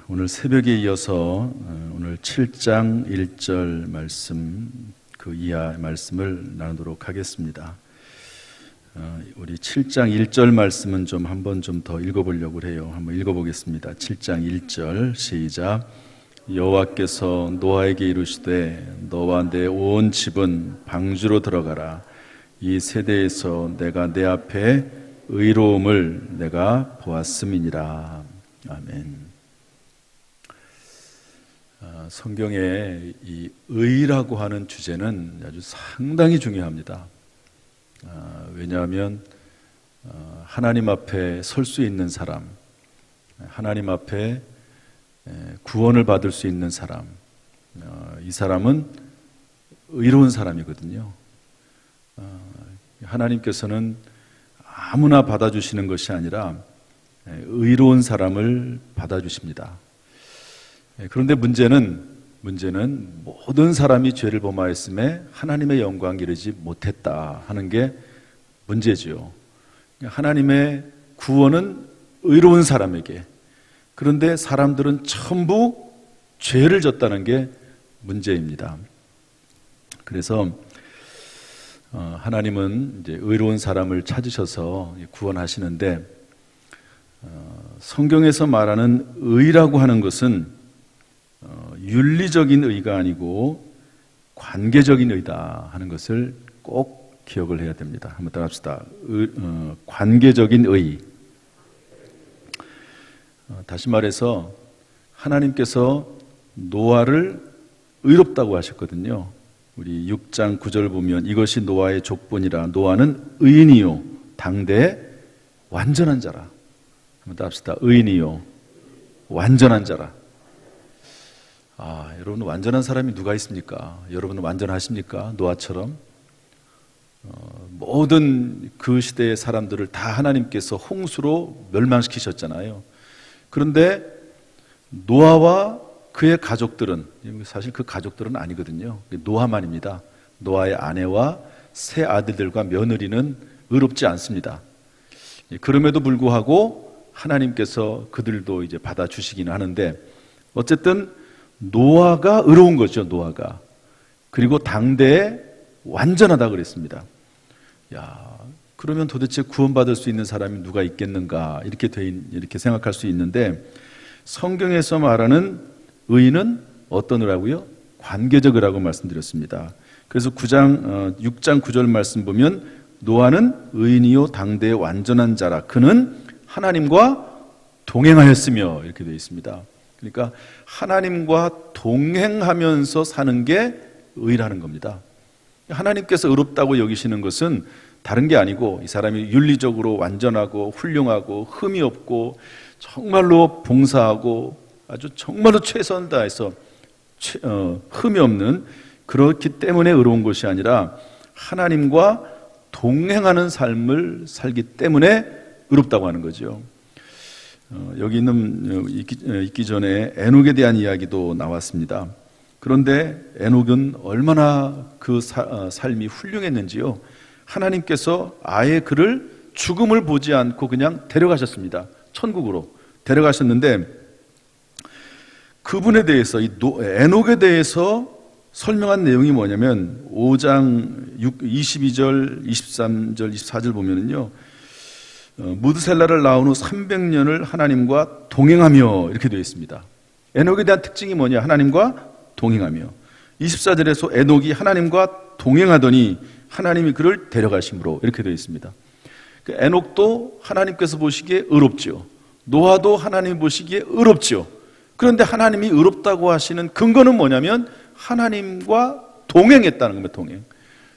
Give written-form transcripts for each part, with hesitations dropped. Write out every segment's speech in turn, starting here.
오늘 새벽에 이어서 오늘 7장 1절 말씀, 그 이하 말씀을 나누도록 하겠습니다. 우리 7장 1절 말씀은 한번 더 읽어보려고 해요. 한번 읽어보겠습니다. 7장 1절 시작. 여호와께서 노아에게 이르시되 너와 내 온 집은 방주로 들어가라. 이 세대에서 내가 내 앞에 의로움을 내가 보았음이니라. 아멘. 성경에 이 의라고 하는 주제는 아주 상당히 중요합니다. 왜냐하면 하나님 앞에 설 수 있는 사람, 하나님 앞에 구원을 받을 수 있는 사람, 이 사람은 의로운 사람이거든요. 하나님께서는 아무나 받아주시는 것이 아니라 의로운 사람을 받아주십니다. 그런데 문제는 모든 사람이 죄를 범하였음에 하나님의 영광 이르지 못했다 하는 게 문제지요. 하나님의 구원은 의로운 사람에게, 그런데 사람들은 전부 죄를 졌다는 게 문제입니다. 그래서 하나님은 이제 의로운 사람을 찾으셔서 구원하시는데, 성경에서 말하는 의라고 하는 것은 윤리적인 의가 아니고 관계적인 의다 하는 것을 꼭 기억을 해야 됩니다. 한번 따라합시다. 관계적인 의. 다시 말해서 하나님께서 노아를 의롭다고 하셨거든요. 우리 6장 9절 보면 이것이 노아의 족본이라. 노아는 의인이요 당대 완전한 자라. 한번 따라합시다. 의인이요 완전한 자라. 여러분, 완전한 사람이 누가 있습니까? 여러분은 완전하십니까? 노아처럼? 모든 그 시대의 사람들을 다 하나님께서 홍수로 멸망시키셨잖아요. 그런데 노아와 그의 가족들은, 사실 그 가족들은 아니거든요. 노아만입니다. 노아의 아내와 세 아들들과 며느리는 의롭지 않습니다. 그럼에도 불구하고 하나님께서 그들도 이제 받아주시기는 하는데, 어쨌든 노아가 의로운 거죠. 노아가. 그리고 당대에 완전하다 그랬습니다. 그러면 도대체 구원받을 수 있는 사람이 누가 있겠는가, 이렇게 생각할 수 있는데, 성경에서 말하는 의는 어떤 의라고요? 관계적 의라고 말씀드렸습니다. 그래서 6장 9절 말씀 보면 노아는 의인이요 당대의 완전한 자라. 그는 하나님과 동행하였으며, 이렇게 되어 있습니다. 그러니까 하나님과 동행하면서 사는 게 의라는 겁니다. 하나님께서 의롭다고 여기시는 것은 다른 게 아니고, 이 사람이 윤리적으로 완전하고 훌륭하고 흠이 없고 정말로 봉사하고 아주 정말로 최선을 다해서 흠이 없는, 그렇기 때문에 의로운 것이 아니라 하나님과 동행하는 삶을 살기 때문에 의롭다고 하는 거죠. 여기 있기 전에 에녹에 대한 이야기도 나왔습니다. 그런데 에녹은 얼마나 그 삶이 훌륭했는지요. 하나님께서 아예 그를 죽음을 보지 않고 그냥 데려가셨습니다. 천국으로 데려가셨는데, 그분에 대해서, 에녹에 대해서 설명한 내용이 뭐냐면 5장 22절, 23절, 24절 보면은요, 무드셀라를 낳은 후 300년을 하나님과 동행하며, 이렇게 되어 있습니다. 에녹에 대한 특징이 뭐냐? 하나님과 동행하며. 24절에서 에녹이 하나님과 동행하더니 하나님이 그를 데려가심으로, 이렇게 되어 있습니다. 에녹도 하나님께서 보시기에 의롭죠. 노아도 하나님이 보시기에 의롭죠. 그런데 하나님이 의롭다고 하시는 근거는 뭐냐면 하나님과 동행했다는 겁니다. 동행.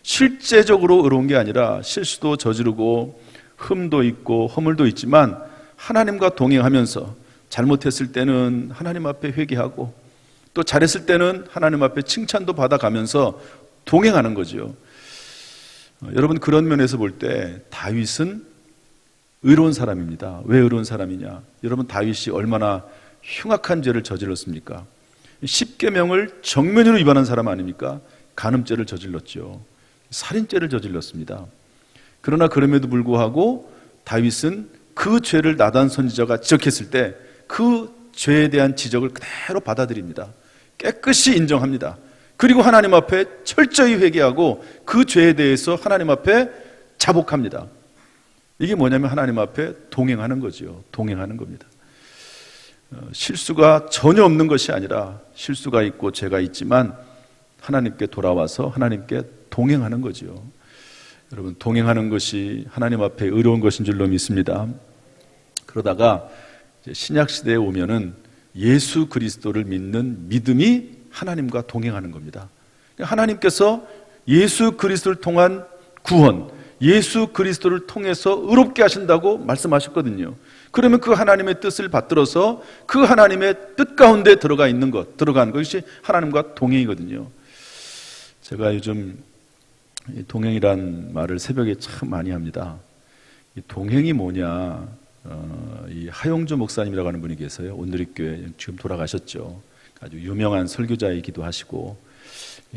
실제적으로 의로운 게 아니라 실수도 저지르고 흠도 있고 허물도 있지만 하나님과 동행하면서 잘못했을 때는 하나님 앞에 회개하고, 또 잘했을 때는 하나님 앞에 칭찬도 받아가면서 동행하는 거죠. 여러분, 그런 면에서 볼 때 다윗은 의로운 사람입니다. 왜 의로운 사람이냐? 여러분, 다윗이 얼마나 흉악한 죄를 저질렀습니까? 십계명을 정면으로 위반한 사람 아닙니까? 간음죄를 저질렀죠. 살인죄를 저질렀습니다. 그러나 그럼에도 불구하고 다윗은 그 죄를 나단 선지자가 지적했을 때 그 죄에 대한 지적을 그대로 받아들입니다. 깨끗이 인정합니다. 그리고 하나님 앞에 철저히 회개하고 그 죄에 대해서 하나님 앞에 자복합니다. 이게 뭐냐면 하나님 앞에 동행하는 거죠. 동행하는 겁니다. 실수가 전혀 없는 것이 아니라 실수가 있고 죄가 있지만 하나님께 돌아와서 하나님께 동행하는 거죠. 여러분, 동행하는 것이 하나님 앞에 의로운 것인 줄로 믿습니다. 그러다가 이제 신약 시대에 오면은 예수 그리스도를 믿는 믿음이 하나님과 동행하는 겁니다. 하나님께서 예수 그리스도를 통한 구원, 예수 그리스도를 통해서 의롭게 하신다고 말씀하셨거든요. 그러면 그 하나님의 뜻을 받들어서 그 하나님의 뜻 가운데 들어가는 것이 하나님과 동행이거든요. 제가 요즘 동행이란 말을 새벽에 참 많이 합니다. 이 동행이 뭐냐? 이 하용조 목사님이라고 하는 분이 계세요. 온누리교회 지금 돌아가셨죠. 아주 유명한 설교자이기도 하시고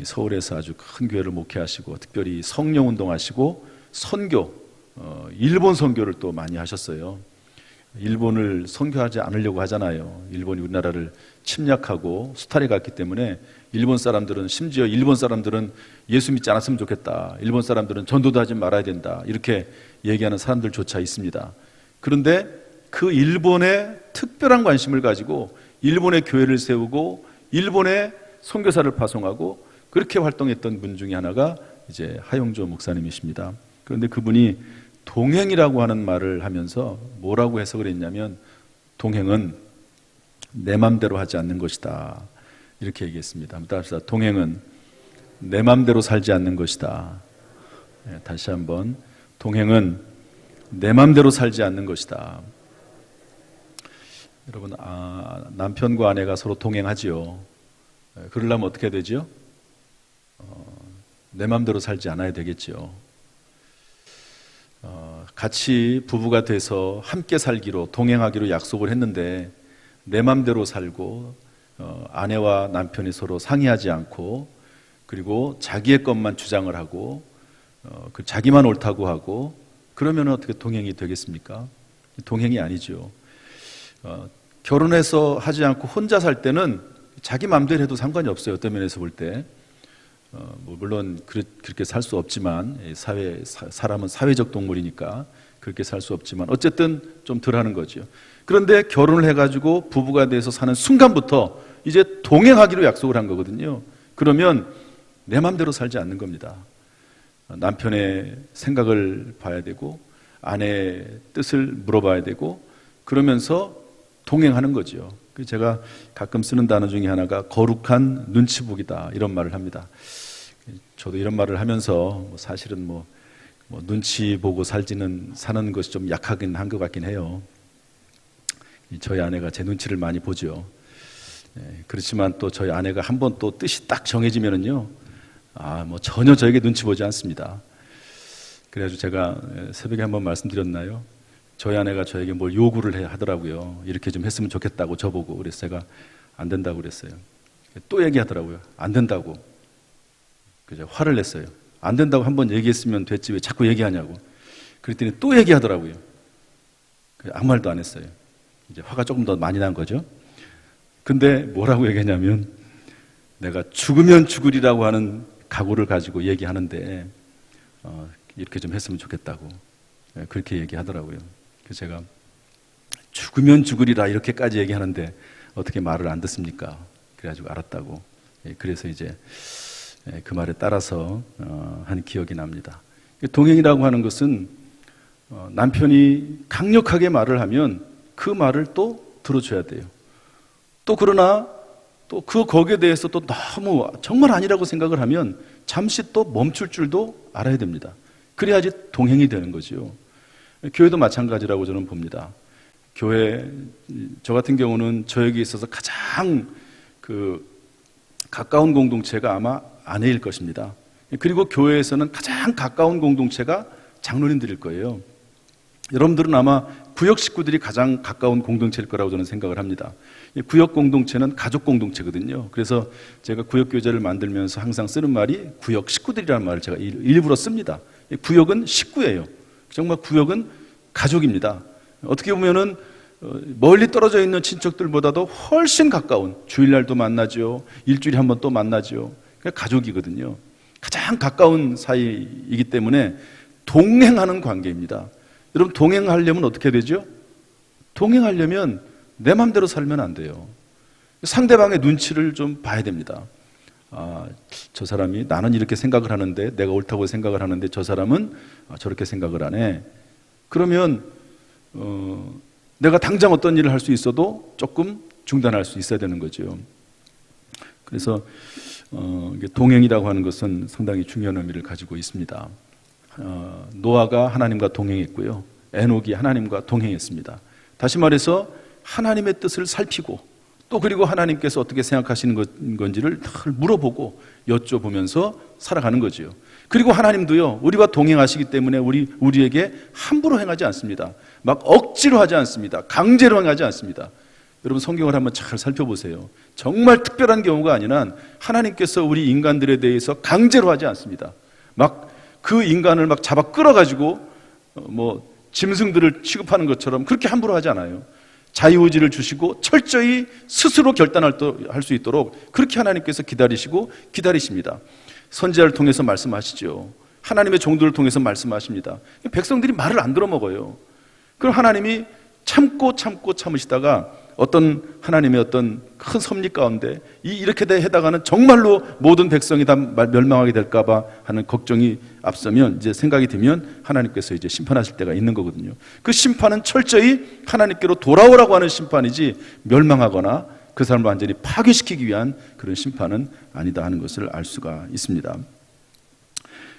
서울에서 아주 큰 교회를 목회하시고 특별히 성령운동 하시고 선교, 일본 선교를 또 많이 하셨어요. 일본을 선교하지 않으려고 하잖아요. 일본이 우리나라를 침략하고 수탈해 갔기 때문에 심지어 일본 사람들은 예수 믿지 않았으면 좋겠다. 일본 사람들은 전도도 하지 말아야 된다. 이렇게 얘기하는 사람들조차 있습니다. 그런데 그 일본에 특별한 관심을 가지고 일본의 교회를 세우고 일본의 선교사를 파송하고 그렇게 활동했던 분 중에 하나가 이제 하용조 목사님이십니다. 그런데 그분이 동행이라고 하는 말을 하면서 뭐라고 해석을 했냐면 동행은 내 맘대로 하지 않는 것이다. 이렇게 얘기했습니다. 한번 따라합시다. 동행은 내 맘대로 살지 않는 것이다. 다시 한번. 동행은 내 맘대로 살지 않는 것이다. 여러분, 남편과 아내가 서로 동행하지요. 그러려면 어떻게 되죠? 내 맘대로 살지 않아야 되겠죠. 같이 부부가 돼서 함께 살기로 동행하기로 약속을 했는데 내 맘대로 살고 아내와 남편이 서로 상의하지 않고 그리고 자기의 것만 주장을 하고 자기만 옳다고 하고 그러면 어떻게 동행이 되겠습니까? 동행이 아니죠. 결혼해서 하지 않고 혼자 살 때는 자기 마음대로 해도 상관이 없어요. 어떤 면에서 볼 때. 물론 그렇게 살 수 없지만 사람은 사회적 동물이니까 그렇게 살 수 없지만 어쨌든 좀 덜 하는 거죠. 그런데 결혼을 해가지고 부부가 돼서 사는 순간부터 이제 동행하기로 약속을 한 거거든요. 그러면 내 마음대로 살지 않는 겁니다. 남편의 생각을 봐야 되고 아내의 뜻을 물어봐야 되고 그러면서 동행하는 거죠. 제가 가끔 쓰는 단어 중에 하나가 거룩한 눈치보기다 이런 말을 합니다. 저도 이런 말을 하면서 사실은 눈치 보고 사는 것이 좀 약하긴 한 것 같긴 해요. 저희 아내가 제 눈치를 많이 보죠. 그렇지만 또 저희 아내가 한번 또 뜻이 딱 정해지면은요, 전혀 저에게 눈치 보지 않습니다. 그래가지고 제가 새벽에 한번 말씀드렸나요? 저희 아내가 저에게 뭘 요구를 하더라고요. 이렇게 좀 했으면 좋겠다고 저보고. 그래서 제가 안 된다고 그랬어요. 또 얘기하더라고요. 안 된다고. 그래서 화를 냈어요. 안 된다고 한번 얘기했으면 됐지 왜 자꾸 얘기하냐고. 그랬더니 또 얘기하더라고요. 아무 말도 안 했어요. 이제 화가 조금 더 많이 난 거죠. 근데 뭐라고 얘기했냐면 내가 죽으면 죽으리라고 하는 각오를 가지고 얘기하는데 이렇게 좀 했으면 좋겠다고. 그렇게 얘기하더라고요. 그래서 제가 죽으면 죽으리라 이렇게까지 얘기하는데 어떻게 말을 안 듣습니까? 그래가지고 알았다고. 그래서 이제 그 말에 따라서 한 기억이 납니다. 동행이라고 하는 것은 남편이 강력하게 말을 하면 그 말을 또 들어줘야 돼요. 또 그러나 또 거기에 대해서 또 너무 정말 아니라고 생각을 하면 잠시 또 멈출 줄도 알아야 됩니다. 그래야지 동행이 되는 거죠. 교회도 마찬가지라고 저는 봅니다. 교회, 저 같은 경우는 저에게 있어서 가장 가까운 공동체가 아마 아내일 것입니다. 그리고 교회에서는 가장 가까운 공동체가 장로님들일 거예요. 여러분들은 아마 구역 식구들이 가장 가까운 공동체일 거라고 저는 생각을 합니다. 구역 공동체는 가족 공동체거든요. 그래서 제가 구역 교재를 만들면서 항상 쓰는 말이 구역 식구들이라는 말을 제가 일부러 씁니다. 구역은 식구예요. 정말 구역은 가족입니다. 어떻게 보면은 멀리 떨어져 있는 친척들보다도 훨씬 가까운, 주일날도 만나죠. 일주일에 한 번 또 만나죠. 가족이거든요. 가장 가까운 사이이기 때문에 동행하는 관계입니다. 여러분, 동행하려면 어떻게 되죠? 동행하려면 내 마음대로 살면 안 돼요. 상대방의 눈치를 좀 봐야 됩니다. 저 사람이, 나는 이렇게 생각을 하는데, 내가 옳다고 생각을 하는데 저 사람은 저렇게 생각을 하네. 그러면 내가 당장 어떤 일을 할 수 있어도 조금 중단할 수 있어야 되는 거죠. 그래서 동행이라고 하는 것은 상당히 중요한 의미를 가지고 있습니다. 노아가 하나님과 동행했고요, 에녹이 하나님과 동행했습니다. 다시 말해서 하나님의 뜻을 살피고, 또 그리고 하나님께서 어떻게 생각하시는 건지를 늘 물어보고 여쭤보면서 살아가는 거죠. 그리고 하나님도요, 우리와 동행하시기 때문에 우리에게 함부로 행하지 않습니다. 막 억지로 하지 않습니다. 강제로 행하지 않습니다. 여러분, 성경을 한번 잘 살펴보세요. 정말 특별한 경우가 아니라 하나님께서 우리 인간들에 대해서 강제로 하지 않습니다. 막 그 인간을 막 잡아 끌어가지고 짐승들을 취급하는 것처럼 그렇게 함부로 하지 않아요. 자유의지를 주시고 철저히 스스로 결단할 수 있도록 그렇게 하나님께서 기다리십니다. 선지자를 통해서 말씀하시죠. 하나님의 종들을 통해서 말씀하십니다. 백성들이 말을 안 들어먹어요. 그럼 하나님이 참으시다가 하나님의 어떤 큰 섭리 가운데 이렇게 해다가는 정말로 모든 백성이 다 멸망하게 될까봐 하는 걱정이 앞서면, 이제 생각이 들면 하나님께서 이제 심판하실 때가 있는 거거든요. 그 심판은 철저히 하나님께로 돌아오라고 하는 심판이지, 멸망하거나 그 사람을 완전히 파괴시키기 위한 그런 심판은 아니다 하는 것을 알 수가 있습니다.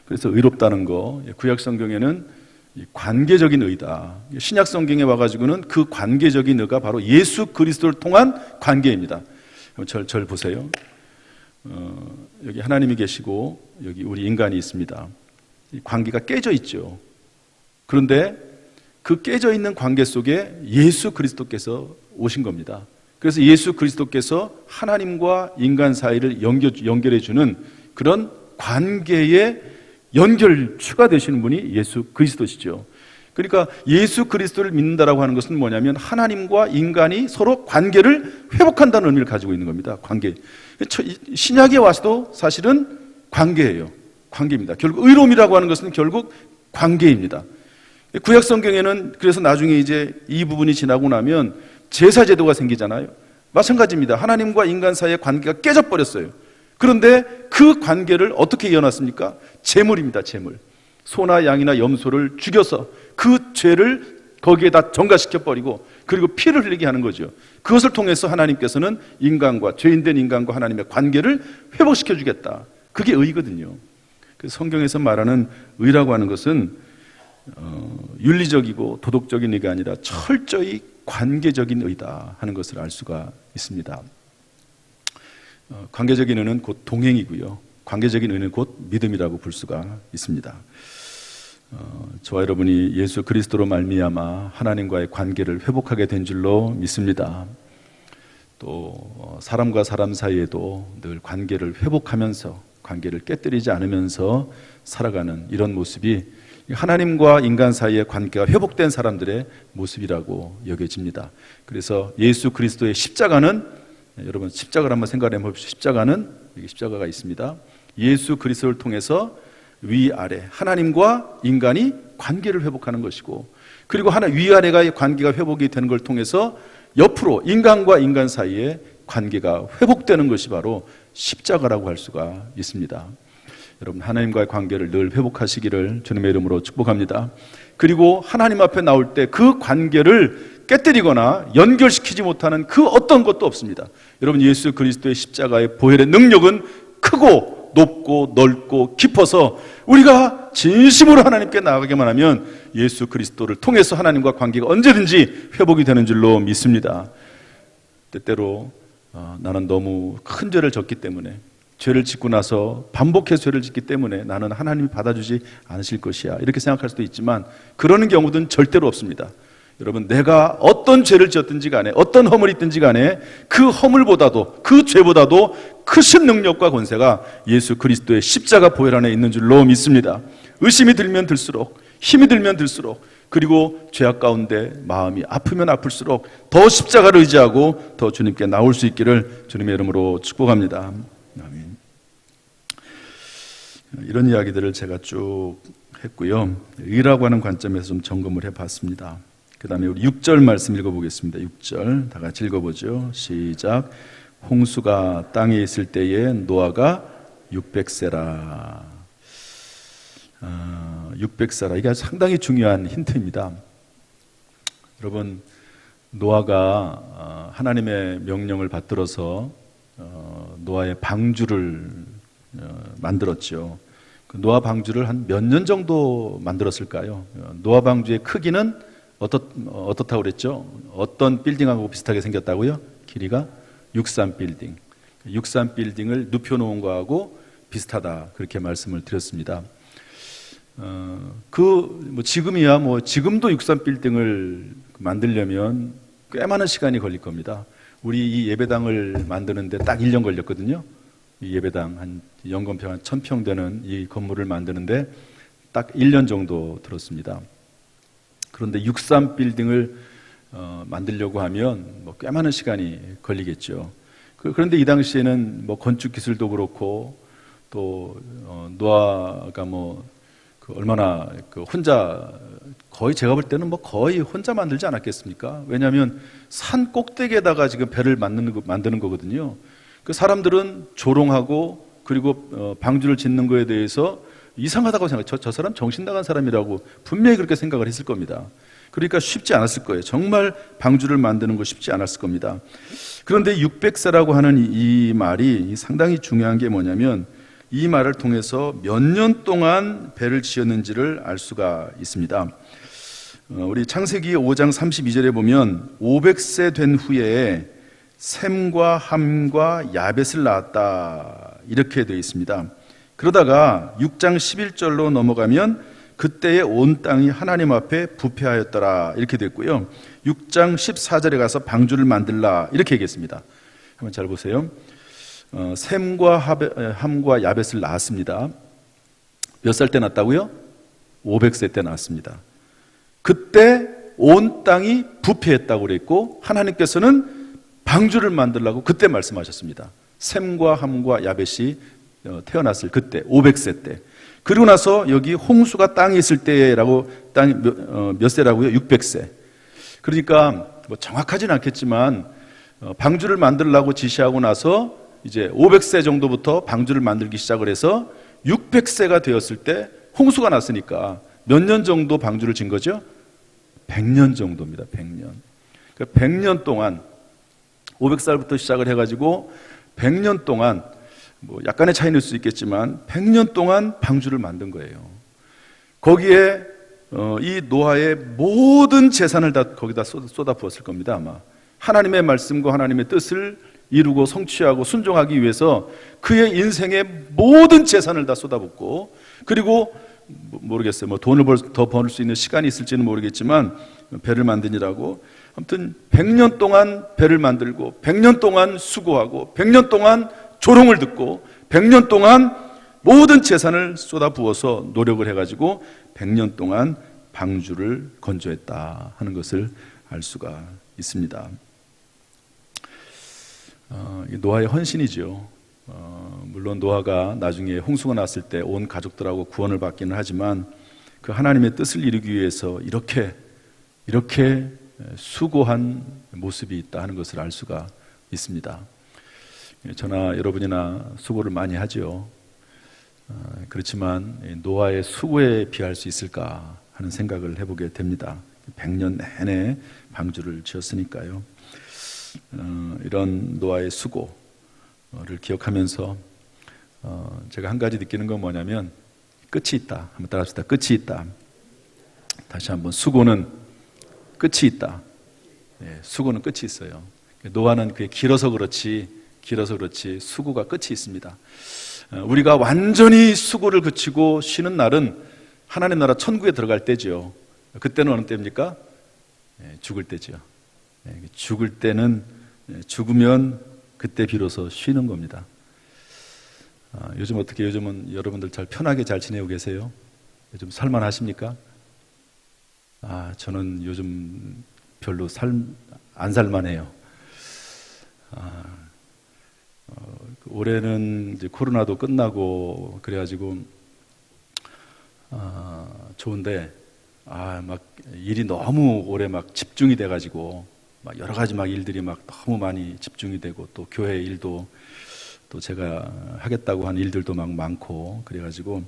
그래서 의롭다는 거, 구약 성경에는 관계적인 의다. 신약 성경에 와가지고는 그 관계적인 의가 바로 예수 그리스도를 통한 관계입니다. 절 보세요. 여기 하나님이 계시고 여기 우리 인간이 있습니다. 관계가 깨져 있죠. 그런데 그 깨져 있는 관계 속에 예수 그리스도께서 오신 겁니다. 그래서 예수 그리스도께서 하나님과 인간 사이를 연결해 주는 그런 관계의 연결추가 되시는 분이 예수 그리스도시죠. 그러니까 예수 그리스도를 믿는다라고 하는 것은 뭐냐면 하나님과 인간이 서로 관계를 회복한다는 의미를 가지고 있는 겁니다. 관계. 신약에 와서도 사실은 관계예요. 관계입니다. 결국 의로움이라고 하는 것은 결국 관계입니다. 구약 성경에는 그래서 나중에 이제 이 부분이 지나고 나면 제사 제도가 생기잖아요. 마찬가지입니다. 하나님과 인간 사이의 관계가 깨져버렸어요. 그런데 그 관계를 어떻게 이어놨습니까? 제물입니다. 제물. 소나 양이나 염소를 죽여서 그 죄를 거기에다 전가시켜버리고 그리고 피를 흘리게 하는 거죠. 그것을 통해서 하나님께서는 죄인된 인간과 하나님의 관계를 회복시켜주겠다. 그게 의거든요. 그래서 성경에서 말하는 의라고 하는 것은 윤리적이고 도덕적인 의가 아니라 철저히 관계적인 의다 하는 것을 알 수가 있습니다. 관계적인 의는 곧 동행이고요, 관계적인 의는 곧 믿음이라고 볼 수가 있습니다. 저와 여러분이 예수 그리스도로 말미암아 하나님과의 관계를 회복하게 된 줄로 믿습니다. 또 사람과 사람 사이에도 늘 관계를 회복하면서, 관계를 깨뜨리지 않으면서 살아가는 이런 모습이 하나님과 인간 사이의 관계가 회복된 사람들의 모습이라고 여겨집니다. 그래서 예수 그리스도의 십자가는, 여러분 십자가를 한번 생각해 보십시오. 십자가는, 여기 십자가가 있습니다. 예수 그리스도를 통해서 위아래 하나님과 인간이 관계를 회복하는 것이고, 그리고 위아래가의 관계가 회복이 되는 걸 통해서 옆으로 인간과 인간 사이의 관계가 회복되는 것이 바로 십자가라고 할 수가 있습니다. 여러분, 하나님과의 관계를 늘 회복하시기를 주님의 이름으로 축복합니다. 그리고 하나님 앞에 나올 때 그 관계를 깨뜨리거나 연결시키지 못하는 그 어떤 것도 없습니다. 여러분, 예수 그리스도의 십자가의 보혈의 능력은 크고 높고 넓고 깊어서 우리가 진심으로 하나님께 나아가기만 하면 예수 그리스도를 통해서 하나님과 관계가 언제든지 회복이 되는 줄로 믿습니다. 때때로 나는 너무 큰 죄를 졌기 때문에, 죄를 짓고 나서 반복해서 죄를 짓기 때문에 나는 하나님이 받아주지 않으실 것이야, 이렇게 생각할 수도 있지만 그러는 경우는 절대로 없습니다. 여러분, 내가 어떤 죄를 지었든지 간에, 어떤 허물이 있든지 간에 그 허물보다도, 그 죄보다도 크신 능력과 권세가 예수 그리스도의 십자가 보혈 안에 있는 줄로 믿습니다. 의심이 들면 들수록, 힘이 들면 들수록 그리고 죄악 가운데 마음이 아프면 아플수록 더 십자가를 의지하고 더 주님께 나올 수 있기를 주님의 이름으로 축복합니다. 아멘. 이런 이야기들을 제가 쭉 했고요. 의라고 하는 관점에서 좀 점검을 해봤습니다. 그 다음에 우리 6절 말씀 읽어보겠습니다. 6절 다 같이 읽어보죠. 시작. 홍수가 땅에 있을 때에 노아가 600세라. 600세라. 이게 상당히 중요한 힌트입니다. 여러분, 노아가 하나님의 명령을 받들어서 노아의 방주를 만들었죠. 그 노아 방주를 한 몇 년 정도 만들었을까요? 노아 방주의 크기는 어떻다고 그랬죠? 어떤 빌딩하고 비슷하게 생겼다고요? 길이가 63빌딩. 63빌딩을 눕혀놓은 거하고 비슷하다. 그렇게 말씀을 드렸습니다. 지금이야 지금도 63빌딩을 만들려면 꽤 많은 시간이 걸릴 겁니다. 우리 이 예배당을 만드는데 딱 1년 걸렸거든요. 이 예배당 한 연건평 한 1000평 되는 이 건물을 만드는데 딱 1년 정도 들었습니다. 그런데 63빌딩을 만들려고 하면 꽤 많은 시간이 걸리겠죠. 그런데 이 당시에는 건축 기술도 그렇고 또 노아가 얼마나 혼자 거의 제가 볼 때는 거의 혼자 만들지 않았겠습니까? 왜냐하면 산 꼭대기에다가 지금 배를 만드는 거거든요. 그 사람들은 조롱하고 그리고 방주를 짓는 거에 대해서 이상하다고 생각해요. 저 사람 정신 나간 사람이라고 분명히 그렇게 생각을 했을 겁니다. 그러니까 쉽지 않았을 거예요. 정말 방주를 만드는 거 쉽지 않았을 겁니다. 그런데 600세라고 하는 이 말이 상당히 중요한 게 뭐냐면 이 말을 통해서 몇 년 동안 배를 지었는지를 알 수가 있습니다. 우리 창세기 5장 32절에 보면 500세 된 후에 셈과 함과 야벳을 낳았다 이렇게 되어 있습니다. 그러다가 6장 11절로 넘어가면 그때의 온 땅이 하나님 앞에 부패하였더라 이렇게 됐고요. 6장 14절에 가서 방주를 만들라 이렇게 얘기했습니다. 한번 잘 보세요. 셈과 함과 야벳을 낳았습니다. 몇 살 때 낳았다고요? 500세 때 낳았습니다. 그때 온 땅이 부패했다고 그랬고 하나님께서는 방주를 만들라고 그때 말씀하셨습니다. 셈과 함과 야벳이 태어났을 그때 500세 때. 그리고 나서 여기 홍수가 땅에 있을 때라고 땅이 몇 세라고요? 600세. 그러니까 정확하진 않겠지만 방주를 만들라고 지시하고 나서 이제 500세 정도부터 방주를 만들기 시작을 해서 600세가 되었을 때 홍수가 났으니까 몇 년 정도 방주를 진 거죠? 100년 정도입니다. 100년. 그러니까 100년 동안 500살부터 시작을 해가지고 100년 동안 약간의 차이는 있을 수 있겠지만 100년 동안 방주를 만든 거예요. 거기에 이 노아의 모든 재산을 다 거기다 쏟아 부었을 겁니다. 아마 하나님의 말씀과 하나님의 뜻을 이루고 성취하고 순종하기 위해서 그의 인생의 모든 재산을 다 쏟아붓고 그리고 모르겠어요. 돈을 더 벌 수 있는 시간이 있을지는 모르겠지만 배를 만드니라고 아무튼 100년 동안 배를 만들고 100년 동안 수고하고 100년 동안 조롱을 듣고 100년 동안 모든 재산을 쏟아부어서 노력을 해가지고 100년 동안 방주를 건조했다 하는 것을 알 수가 있습니다. 노아의 헌신이죠. 물론 노아가 나중에 홍수가 났을 때 온 가족들하고 구원을 받기는 하지만 그 하나님의 뜻을 이루기 위해서 이렇게 수고한 모습이 있다 하는 것을 알 수가 있습니다. 저나 여러분이나 수고를 많이 하죠. 그렇지만 노아의 수고에 비할 수 있을까 하는 생각을 해보게 됩니다. 100년 내내 방주를 지었으니까요. 이런 노아의 수고를 기억하면서 제가 한 가지 느끼는 건 뭐냐면 끝이 있다. 한번 따라합시다. 끝이 있다. 다시 한번 수고는 끝이 있다. 수고는 끝이 있어요. 노아는 그게 길어서 그렇지 수고가 끝이 있습니다. 우리가 완전히 수고를 그치고 쉬는 날은 하나님 나라 천국에 들어갈 때죠. 그때는 어느 때입니까? 죽을 때죠. 죽을 때는 죽으면 그때 비로소 쉬는 겁니다. 요즘 어떻게 요즘은 여러분들 잘 편하게 잘 지내고 계세요? 요즘 살만하십니까? 저는 요즘 별로 안 살만해요. 올해는 이제 코로나도 끝나고 그래가지고 좋은데 막 일이 너무 올해 막 집중이 돼가지고 막 여러 가지 막 일들이 막 너무 많이 집중이 되고 또 교회 일도 또 제가 하겠다고 한 일들도 막 많고 그래가지고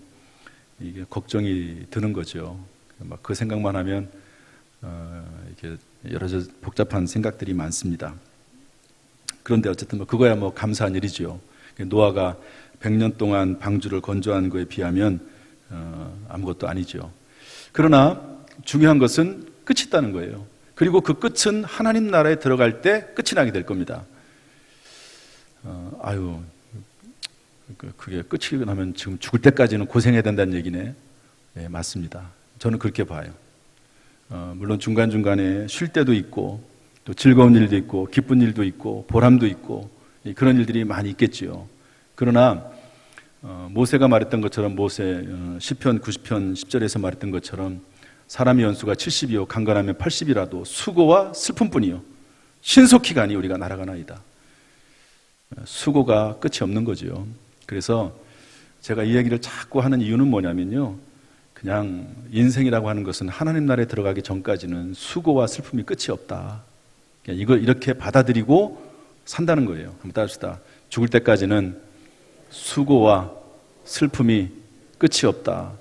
이게 걱정이 드는 거죠. 막 그 생각만 하면 이렇게 여러 복잡한 생각들이 많습니다. 그런데 어쨌든 그거야 감사한 일이죠. 노아가 100년 동안 방주를 건조한 거에 비하면 아무것도 아니죠. 그러나 중요한 것은 끝이 있다는 거예요. 그리고 그 끝은 하나님 나라에 들어갈 때 끝이 나게 될 겁니다. 그게 끝이 나면 지금 죽을 때까지는 고생해야 된다는 얘기네. 네, 맞습니다. 저는 그렇게 봐요. 물론 중간중간에 쉴 때도 있고 또 즐거운 일도 있고 기쁜 일도 있고 보람도 있고 그런 일들이 많이 있겠지요. 그러나 모세가 말했던 것처럼 모세 시편 90편 10절에서 말했던 것처럼 사람의 연수가 70이요 강건하면 80이라도 수고와 슬픔뿐이요 신속히 가니 우리가 날아가나이다. 수고가 끝이 없는 거죠. 그래서 제가 이 얘기를 자꾸 하는 이유는 뭐냐면요, 그냥 인생이라고 하는 것은 하나님 나라에 들어가기 전까지는 수고와 슬픔이 끝이 없다. 이걸 이렇게 받아들이고 산다는 거예요. 한번 따라합시다. 죽을 때까지는 수고와 슬픔이 끝이 없다.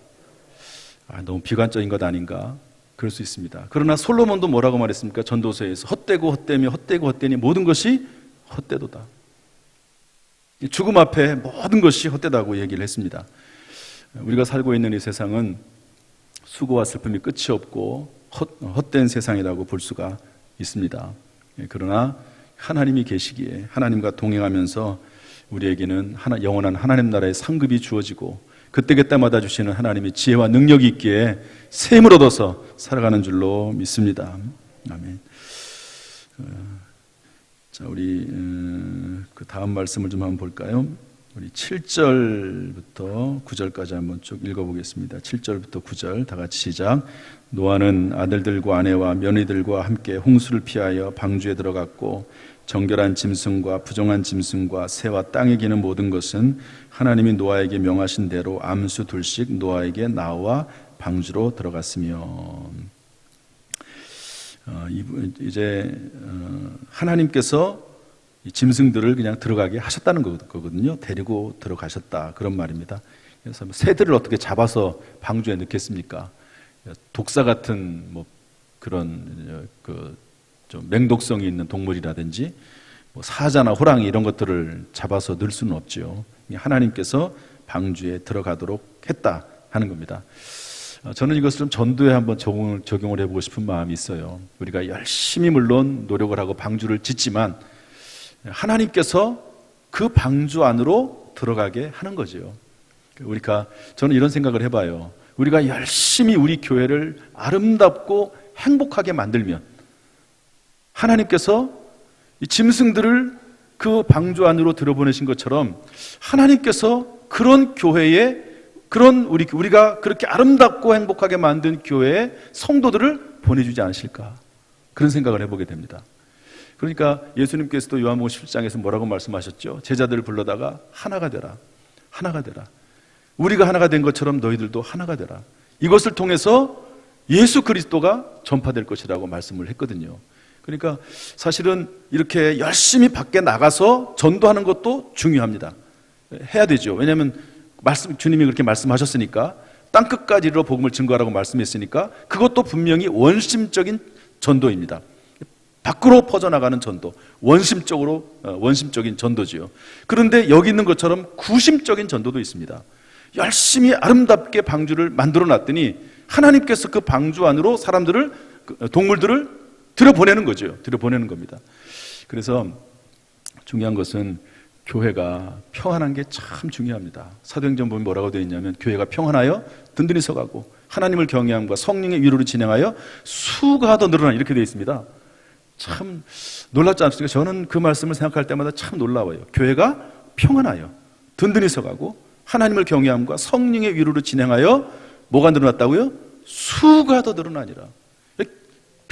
너무 비관적인 것 아닌가? 그럴 수 있습니다. 그러나 솔로몬도 뭐라고 말했습니까? 전도서에서 헛되고 헛되며 헛되고 헛되니 모든 것이 헛되도다. 죽음 앞에 모든 것이 헛되다고 얘기를 했습니다. 우리가 살고 있는 이 세상은 수고와 슬픔이 끝이 없고 헛된 세상이라고 볼 수가 있습니다. 그러나 하나님이 계시기에 하나님과 동행하면서 우리에게는 영원한 하나님 나라의 상급이 주어지고 그때그때마다 주시는 하나님의 지혜와 능력이 있기에 셈을 얻어서 살아가는 줄로 믿습니다. 아멘. 자, 우리 그 다음 말씀을 좀 한번 볼까요? 우리 7절부터 9절까지 한번 쭉 읽어보겠습니다. 7절부터 9절 다 같이 시작. 노아는 아들들과 아내와 며느리들과 함께 홍수를 피하여 방주에 들어갔고 정결한 짐승과 부정한 짐승과 새와 땅에 기는 모든 것은 하나님이 노아에게 명하신 대로 암수 둘씩 노아에게 나와 방주로 들어갔으며. 이제 하나님께서 이 짐승들을 그냥 들어가게 하셨다는 거거든요. 데리고 들어가셨다 그런 말입니다. 그래서 새들을 어떻게 잡아서 방주에 넣겠습니까? 독사 같은 그런 좀 맹독성이 있는 동물이라든지 사자나 호랑이 이런 것들을 잡아서 넣을 수는 없죠. 하나님께서 방주에 들어가도록 했다 하는 겁니다. 저는 이것을 좀 전도에 한번 적용을 해보고 싶은 마음이 있어요. 우리가 열심히 물론 노력을 하고 방주를 짓지만 하나님께서 그 방주 안으로 들어가게 하는 거죠. 저는 이런 생각을 해봐요. 우리가 열심히 우리 교회를 아름답고 행복하게 만들면 하나님께서 이 짐승들을 그 방주 안으로 들어보내신 것처럼 하나님께서 그런 교회에 우리가 그렇게 아름답고 행복하게 만든 교회에 성도들을 보내주지 않으실까 그런 생각을 해보게 됩니다. 그러니까 예수님께서도 요한복음 17장에서 뭐라고 말씀하셨죠? 제자들을 불러다가 하나가 되라, 하나가 되라. 우리가 하나가 된 것처럼 너희들도 하나가 되라. 이것을 통해서 예수 그리스도가 전파될 것이라고 말씀을 했거든요. 그러니까 사실은 이렇게 열심히 밖에 나가서 전도하는 것도 중요합니다. 해야 되죠. 왜냐하면 주님이 그렇게 말씀하셨으니까, 땅끝까지 이르러 복음을 증거하라고 말씀했으니까 그것도 분명히 원심적인 전도입니다. 밖으로 퍼져나가는 전도, 원심적인 전도지요. 그런데 여기 있는 것처럼 구심적인 전도도 있습니다. 열심히 아름답게 방주를 만들어 놨더니 하나님께서 그 방주 안으로 동물들을 들여보내는 거죠. 들여보내는 겁니다. 그래서 중요한 것은 교회가 평안한 게 참 중요합니다. 사도행전 보면 뭐라고 되어 있냐면 교회가 평안하여 든든히 서가고 하나님을 경외함과 성령의 위로를 진행하여 수가 더 늘어나 이렇게 되어 있습니다. 참 놀랍지 않습니까? 저는 그 말씀을 생각할 때마다 참 놀라워요. 교회가 평안하여 든든히 서가고 하나님을 경외함과 성령의 위로를 진행하여 뭐가 늘어났다고요? 수가 더 늘어나니라.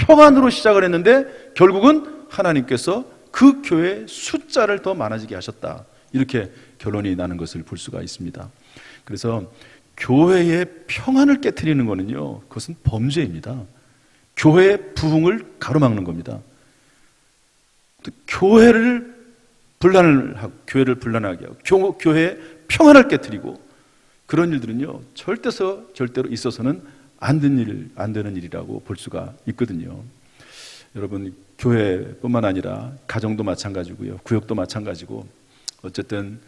평안으로 시작을 했는데 결국은 하나님께서 그 교회의 숫자를 더 많아지게 하셨다. 이렇게 결론이 나는 것을 볼 수가 있습니다. 그래서 교회의 평안을 깨트리는 거는요, 그것은 범죄입니다. 교회의 부흥을 가로막는 겁니다. 교회를 불안하게 하고 교회의 평안을 깨트리고 그런 일들은요, 절대로 있어서는 안 되는 일이라고 볼 수가 있거든요. 여러분, 교회뿐만 아니라 가정도 마찬가지고요, 구역도 마찬가지고, 어쨌든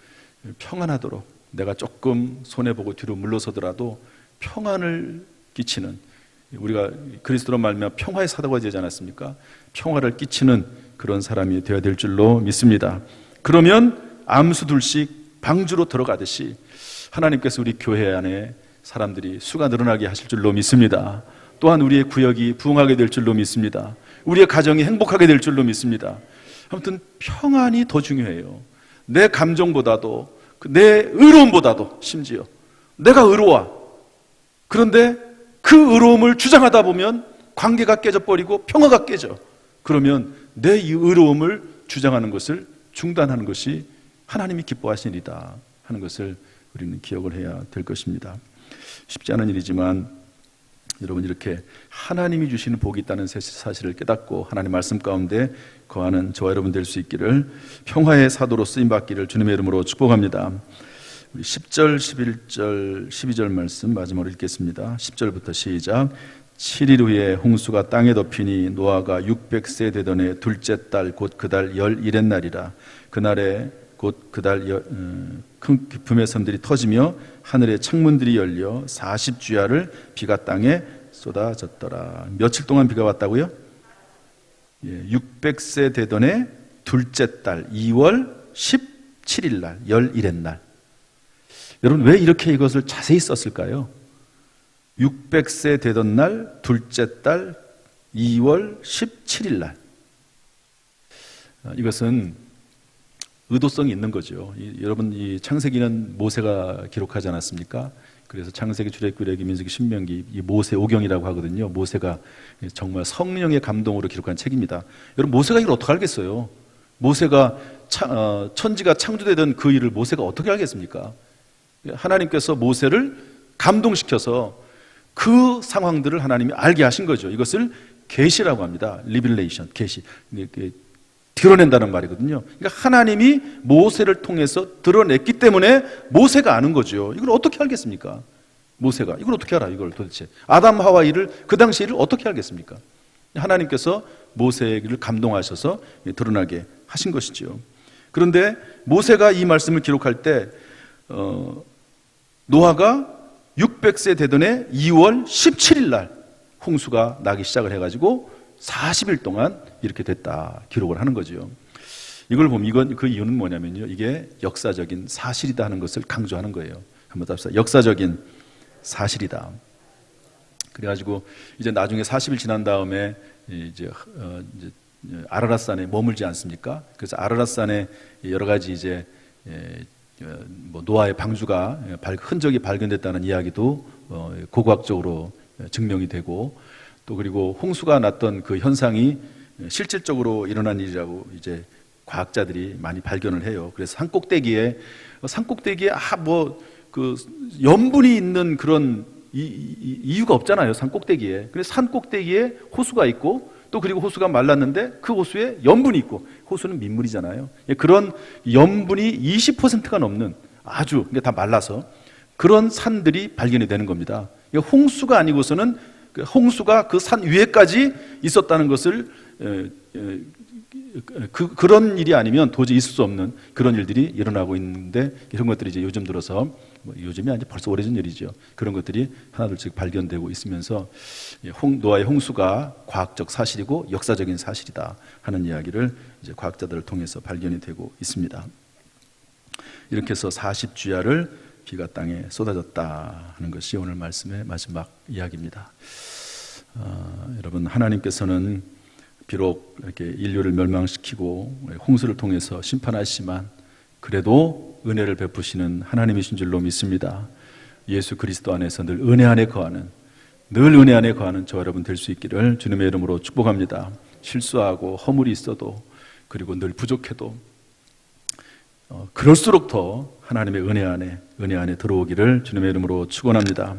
평안하도록 내가 조금 손해보고 뒤로 물러서더라도 평안을 끼치는, 우리가 그리스도로 말미암아 평화의 사도가 되지 않았습니까? 평화를 끼치는 그런 사람이 되어야 될 줄로 믿습니다. 그러면 암수 둘씩 방주로 들어가듯이 하나님께서 우리 교회 안에 사람들이 수가 늘어나게 하실 줄로 믿습니다. 또한 우리의 구역이 부흥하게 될 줄로 믿습니다. 우리의 가정이 행복하게 될 줄로 믿습니다. 아무튼 평안이 더 중요해요. 내 감정보다도, 내 의로움보다도, 심지어 내가 의로워. 그런데 그 의로움을 주장하다 보면 관계가 깨져버리고 평화가 깨져. 그러면 내 이 의로움을 주장하는 것을 중단하는 것이 하나님이 기뻐하시는 일이다 하는 것을 우리는 기억을 해야 될 것입니다. 쉽지 않은 일이지만 여러분, 이렇게 하나님이 주시는 복이 있다는 사실을 깨닫고 하나님 말씀 가운데 거하는 저와 여러분 될 수 있기를, 평화의 사도로 쓰임받기를 주님의 이름으로 축복합니다. 우리 10절, 11절, 12절 말씀 마지막으로 읽겠습니다. 10절부터 시작. 7일 후에 홍수가 땅에 덮이니 노아가 600세 되던 해 둘째 달 곧 그 달 11의 날이라. 그날에 곧 그 달 큰 기품의 섬들이 터지며 하늘의 창문들이 열려 40주야를 비가 땅에 쏟아졌더라. 며칠 동안 비가 왔다고요? 600세 되던 해 둘째 달 2월 17일 날 11의 날. 여러분, 왜 이렇게 이것을 자세히 썼을까요? 600세 되던 날 둘째 달 2월 17일 날. 이것은 의도성이 있는 거죠. 여러분, 이 창세기는 모세가 기록하지 않았습니까? 그래서 창세기, 출애굽기, 민수기, 신명기, 이 모세 오경이라고 하거든요. 모세가 정말 성령의 감동으로 기록한 책입니다. 여러분, 모세가 이걸 어떻게 알겠어요? 모세가 천지가 창조되던 그 일을 모세가 어떻게 알겠습니까? 하나님께서 모세를 감동시켜서 그 상황들을 하나님이 알게 하신 거죠. 이것을 계시라고 합니다. 리빌레이션, 계시. 드러낸다는 말이거든요. 그러니까 하나님이 모세를 통해서 드러냈기 때문에 모세가 아는 거죠. 이걸 어떻게 알겠습니까? 모세가 이걸 어떻게 알아? 이걸 도대체 아담 하와 일을, 그 당시 일을 어떻게 알겠습니까? 하나님께서 모세를 감동하셔서 드러나게 하신 것이죠. 그런데 모세가 이 말씀을 기록할 때 노아가 600세 되던 해 2월 17일 날 홍수가 나기 시작을 해가지고 40일 동안 이렇게 됐다 기록을 하는 거죠. 이걸 보면 그 이유는 뭐냐면요, 이게 역사적인 사실이다 하는 것을 강조하는 거예요. 한번 답시다. 역사적인 사실이다. 그래가지고 이제 나중에 40일 지난 다음에 이제 아라랏산에 머물지 않습니까? 그래서 아라랏산에 여러 가지 이제 뭐 노아의 방주가 흔적이 발견됐다는 이야기도 고고학적으로 증명이 되고, 또 그리고 홍수가 났던 그 현상이 실질적으로 일어난 일이라고 이제 과학자들이 많이 발견을 해요. 그래서 산 꼭대기에 그 염분이 있는 그런 이유가 없잖아요. 산 꼭대기에. 그래서 산 꼭대기에 호수가 있고, 또 그리고 호수가 말랐는데 그 호수에 염분이 있고, 호수는 민물이잖아요. 그런 염분이 20%가 넘는 아주 다 말라서 그런 산들이 발견이 되는 겁니다. 홍수가 아니고서는 홍수가 그 산 위에까지 있었다는 것을 그런 일이 아니면 도저히 있을 수 없는 그런 일들이 일어나고 있는데, 이런 것들이 이제 요즘 들어서 요즘이 아니라 벌써 오래전 일이죠. 그런 것들이 하나둘씩 발견되고 있으면서 노아의 홍수가 과학적 사실이고 역사적인 사실이다 하는 이야기를 이제 과학자들을 통해서 발견이 되고 있습니다. 이렇게 해서 40주야를 비가 땅에 쏟아졌다 하는 것이 오늘 말씀의 마지막 이야기입니다. 여러분, 하나님께서는 비록 이렇게 인류를 멸망시키고 홍수를 통해서 심판하시지만 그래도 은혜를 베푸시는 하나님이신 줄로 믿습니다. 예수 그리스도 안에서 늘 은혜 안에 거하는 늘 은혜 안에 거하는 저와 여러분 될 수 있기를 주님의 이름으로 축복합니다. 실수하고 허물이 있어도, 그리고 늘 부족해도 그럴수록 더 하나님의 은혜 안에 들어오기를 주님의 이름으로 축원합니다.